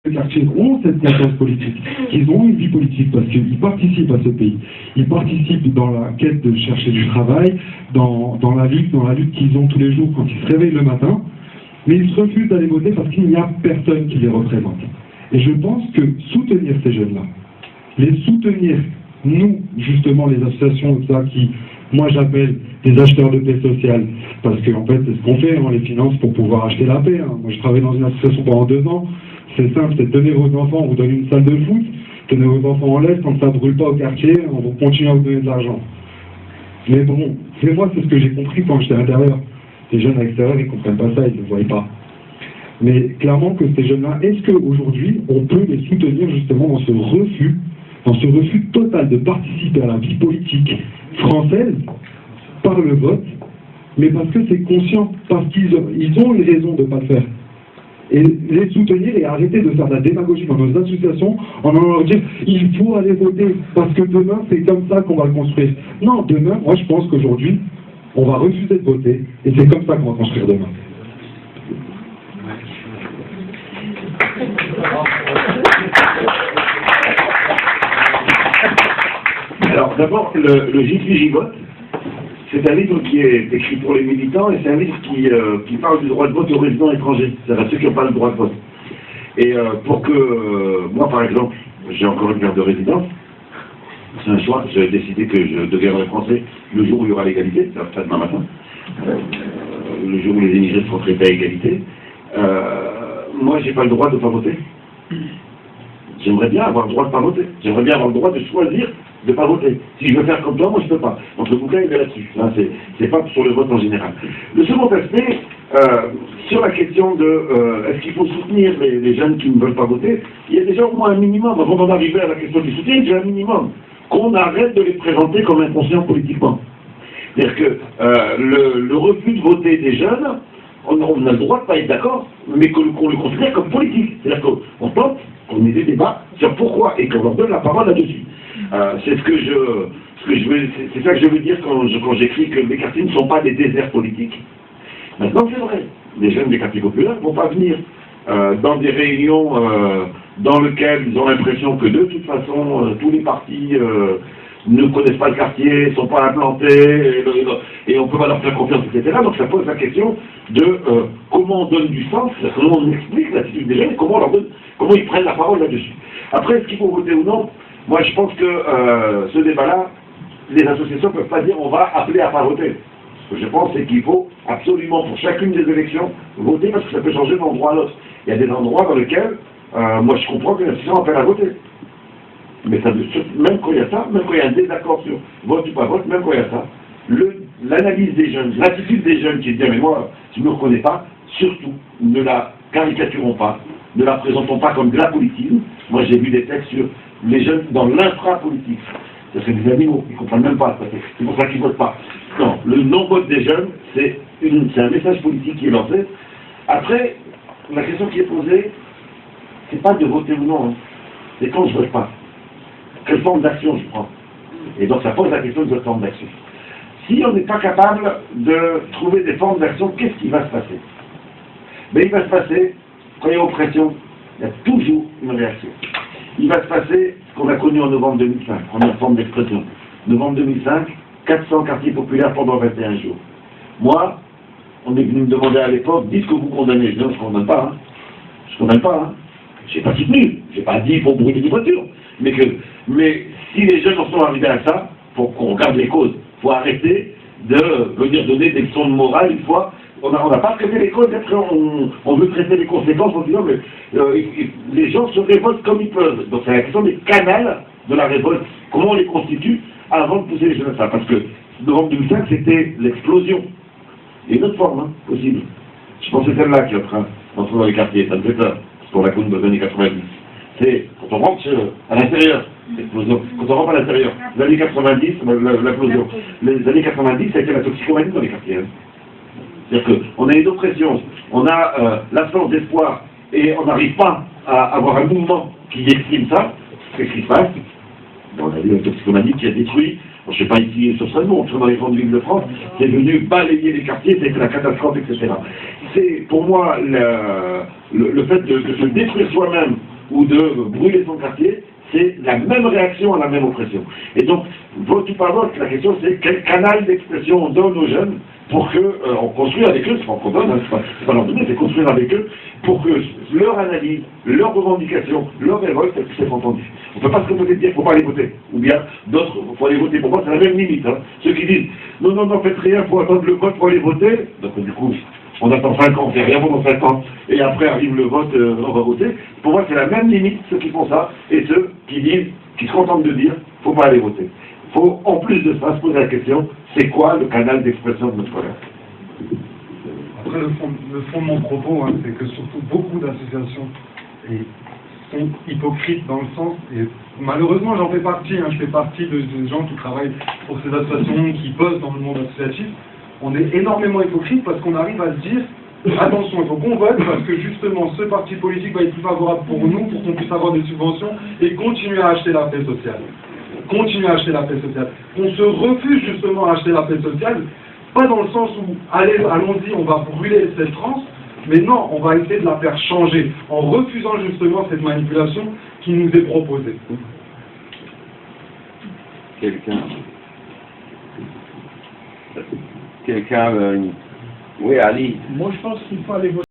Les quartiers ont cette conscience politique, ils ont une vie politique parce qu'ils participent à ce pays. Ils participent dans la quête de chercher du travail, dans la lutte qu'ils ont tous les jours quand ils se réveillent le matin, mais ils se refusent d'aller voter parce qu'il n'y a personne qui les représente. Et je pense que soutenir ces jeunes-là, les soutenir, nous, justement, les associations ça, qui, moi j'appelle des acheteurs de paix sociale, parce qu'en fait, c'est ce qu'on fait, on les finance pour pouvoir acheter la paix. Moi, je travaille dans une association pendant 2 ans. C'est simple, c'est donner vos enfants, on vous donne une salle de foot, tenez vos enfants en laisse, quand ça ne brûle pas au quartier, on va continuer à vous donner de l'argent. Mais bon, moi, c'est ce que j'ai compris quand j'étais à l'intérieur. Les jeunes à l'extérieur, ils ne comprennent pas ça, ils ne le voient pas. Mais clairement que ces jeunes-là, est-ce qu'aujourd'hui, on peut les soutenir justement dans ce refus total de participer à la vie politique française par le vote, mais parce que c'est conscient, parce qu'ils ont une raison de ne pas le faire. Et les soutenir et arrêter de faire de la démagogie dans nos associations en allant leur dire il faut aller voter parce que demain c'est comme ça qu'on va le construire. Non, demain, moi je pense qu'aujourd'hui on va refuser de voter et c'est comme ça qu'on va construire demain. Alors d'abord, le J'y vote, c'est un livre qui est écrit pour les militants et c'est un livre qui parle du droit de vote aux résidents étrangers, c'est-à-dire ceux qui n'ont pas le droit de vote. Et pour que, moi par exemple, j'ai encore une carte de résidence, c'est un choix, j'ai décidé que je deviendrai français le jour où il y aura l'égalité, c'est demain matin, le jour où les immigrés seront traités à égalité. Moi j'ai pas le droit de ne pas voter. J'aimerais bien avoir le droit de ne pas voter. J'aimerais bien avoir le droit de choisir de ne pas voter. Si je veux faire comme toi, moi je ne peux pas. Donc le bouquin il est là-dessus. Hein, c'est pas sur le vote en général. Le second aspect, sur la question de est-ce qu'il faut soutenir les jeunes qui ne veulent pas voter, il y a déjà au moins un minimum. Avant d'en arriver à la question du soutien, il y a déjà un minimum. Qu'on arrête de les présenter comme inconscients politiquement. C'est-à-dire que le refus de voter des jeunes, on a le droit de ne pas être d'accord, mais qu'on le considère comme politique. C'est-à-dire qu'on tente qu'on ait des débats sur pourquoi et qu'on leur donne la parole là-dessus. C'est c'est ça que je veux dire quand j'écris que les quartiers ne sont pas des déserts politiques. Maintenant, c'est vrai, les jeunes des quartiers populaires ne vont pas venir dans des réunions dans lesquelles ils ont l'impression que de toute façon, tous les partis ne connaissent pas le quartier, ne sont pas implantés, et on ne peut pas leur faire confiance, etc. Donc ça pose la question de comment on donne du sens, comment on explique l'attitude des jeunes, et comment ils prennent la parole là-dessus. Après, est-ce qu'il faut voter ou non? Moi, je pense que ce débat-là, les associations ne peuvent pas dire on va appeler à pas voter. Ce que je pense, c'est qu'il faut absolument, pour chacune des élections, voter parce que ça peut changer d'un endroit à l'autre. Il y a des endroits dans lesquels, moi, je comprends que les associations appellent à voter. Mais ça, même quand il y a ça, même quand il y a un désaccord sur vote ou pas vote, même quand il y a ça, l'analyse des jeunes, l'attitude des jeunes qui disent mais moi, je ne me reconnais pas, surtout, ne la caricaturons pas, ne la présentons pas comme de la politique. Moi, j'ai vu des textes sur les jeunes dans l'infra-politique. C'est des animaux, ils ne comprennent même pas. C'est pour ça qu'ils ne votent pas. Non, le non-vote des jeunes, c'est un message politique qui est lancé. Après, la question qui est posée, c'est pas de voter ou non, hein. C'est quand je ne vote pas. Quelle forme d'action je prends? Et donc ça pose la question de votre forme d'action. Si on n'est pas capable de trouver des formes d'action, qu'est-ce qui va se passer? Mais il va se passer, quand il y a oppression, il y a toujours une réaction. Il va se passer ce qu'on a connu en novembre 2005, première forme d'expression. Novembre 2005, 400 quartiers populaires pendant 21 jours. Moi, on est venu me demander à l'époque, dites que vous condamnez. Je dis non, je ne condamne pas. Hein. Je ne condamne pas. Hein. Je n'ai pas soutenu. Je n'ai pas dit pour brûler des voitures. Mais si les jeunes en sont arrivés à ça, pour qu'on regarde les causes, il faut arrêter de venir donner des leçons de morale une fois. On n'a pas traité les causes, après on veut traiter les conséquences en disant mais les gens se révoltent comme ils peuvent. Donc c'est la question des canals de la révolte. Comment on les constitue avant de pousser les jeunes à ça? Parce que novembre 2005, c'était l'explosion. Il y a une autre forme possible. Je pense que c'est celle-là qui est en train d'entrer dans les quartiers. Ça me fait peur. Parce qu'on l'a connu dans les années 90. C'est quand on rentre à l'intérieur, l'explosion. Quand on rentre à l'intérieur, les années 90, l'explosion. Les années 90, ça a été la toxicomanie dans les quartiers. C'est-à-dire qu'on a une oppression, on a l'absence d'espoir, et on n'arrive pas à avoir un mouvement qui exprime ça. Qu'est-ce qui se passe? On a eu la toxicomanie qui a détruit, je ne sais pas ici sur Strasbourg, dans les grandes villes de France, c'est venu balayer les quartiers, c'était la catastrophe, etc. C'est pour moi le fait de se détruire soi-même ou de brûler son quartier, c'est la même réaction à la même oppression. Et donc, vote ou pas vote, la question c'est quel canal d'expression on donne aux jeunes pour qu'on construise avec eux, c'est pas qu'on donne, hein, c'est pas leur donner, c'est construire avec eux, pour que leur analyse, leurs revendications, leur révolte puissent être entendues. On ne peut pas se contenter de dire qu'il ne faut pas aller voter, ou bien d'autres, il faut aller voter. Pour moi, c'est la même limite. Hein. Ceux qui disent non, n'en faites rien, il faut attendre le vote pour aller voter, donc du coup, on attend 5 ans, on fait rien pendant 5 ans, et après arrive le vote, on va voter. Pour moi, c'est la même limite, ceux qui font ça, et ceux qui disent, qui se contentent de dire, il ne faut pas aller voter. Il faut, en plus de ça, se poser la question, c'est quoi le canal d'expression de notre colère? Après, le fond de mon propos, hein, c'est que surtout beaucoup d'associations sont hypocrites dans le sens, et malheureusement j'en fais partie, hein, je fais partie de gens qui travaillent pour ces associations, qui bossent dans le monde associatif. On est énormément hypocrite parce qu'on arrive à se dire attention, il faut qu'on vote parce que justement ce parti politique va être plus favorable pour nous, pour qu'on puisse avoir des subventions et continuer à acheter la paix sociale. Continuer à acheter la paix sociale. On se refuse justement à acheter la paix sociale, pas dans le sens où allons-y, on va brûler cette France, mais non, on va essayer de la faire changer en refusant justement cette manipulation qui nous est proposée. Quelqu'un, oui, Ali. Moi, je pense qu'il faut aller voter.